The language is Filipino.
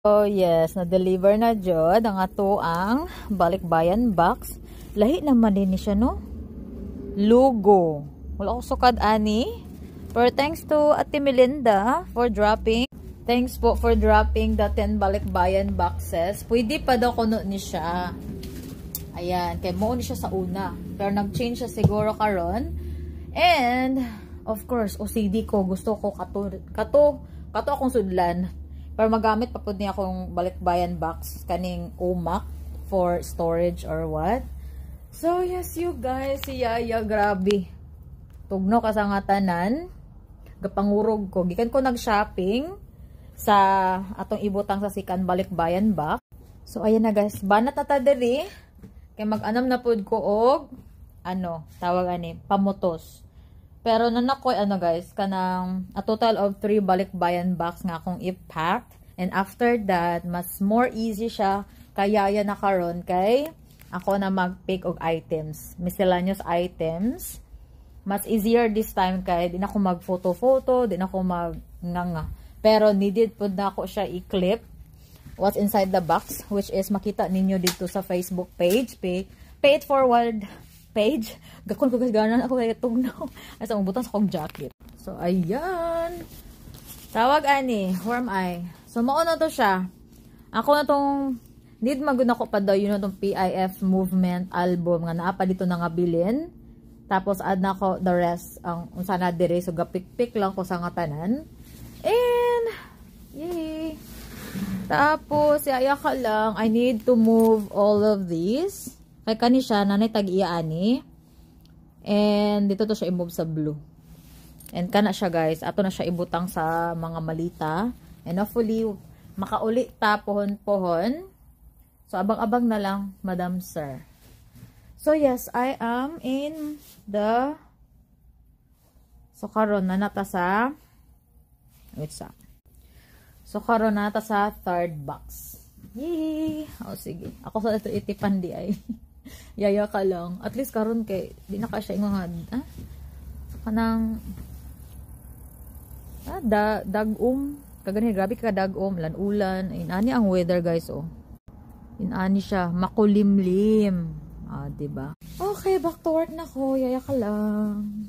Oh yes, na-deliver na jud ang ato ang balikbayan box. Lahi naman din siya no. Lugo. Wala ko sukad ani. Pero thanks to Ate Melinda for dropping. Thanks po for dropping the 10 balikbayan boxes. Pwede pa daw kuno ni siya. Ayan, kay mo ni siya sa una. Pero nag-change siya siguro karon. And of course, OCD ko gusto ko kato akong sudlan. Para magamit pa po niya akong balikbayan box kaning umak for storage or what. So yes you guys, si Yaya grabe. Tugno ka sa nga tanan. Gapangurog ko. Gikan ko nag-shopping sa atong ibutang sa sikan balikbayan box. So ayan na guys, banat na ta diri. Kay mag-anam na pud ko og tawag ani, pamutos. Pero nanakoy guys, kanang a total of 3 balikbayan box nga akong i-pack. And after that, mas more easy siya kayaya na karon kay ako na mag-pick og items. Miscellaneous items. Mas easier this time kay di na ako mag-photo-photo, di na ako mag-nganga. Pero needed po na ako siya i-clip what's inside the box, which is makita ninyo dito sa Facebook page. Pay it forward page. Gakon ko ganan ako kay tugnaw. Asa mong butang sa kong jacket. So ayan. Tawag ani, warm eye. So mao na to siya. Ako na tong need magud ako pa daw yun tong PIF movement album nga naa pa dito na nga bilin. Tapos add na ko the rest ang unsa na dire, so gapik-pik lang ko sa nga tanan. And yay. Tapos yaya ka lang, I need to move all of these. Kay kani siya nanay tag-iya ani. And dito to siya i-move sa blue. And kana siya guys, ato na siya ibutang sa mga malita. And hopefully makauli ta pohon-pohon. So abang-abang na lang, Madam Sir. So yes, I am in the karon na nata sa karon na nata sa third box. Yay! Oh sige. Ako sa ito itipan di ay. Yaya ka lang. At least karon kay di na ka siya ingangad. Kanang dagom. Kagani grabe ka dagom, lan-ulan. Inani ang weather guys oh. Inani siya, makulimlim. Diba? Okay, back to work na ko. Yaya ka lang.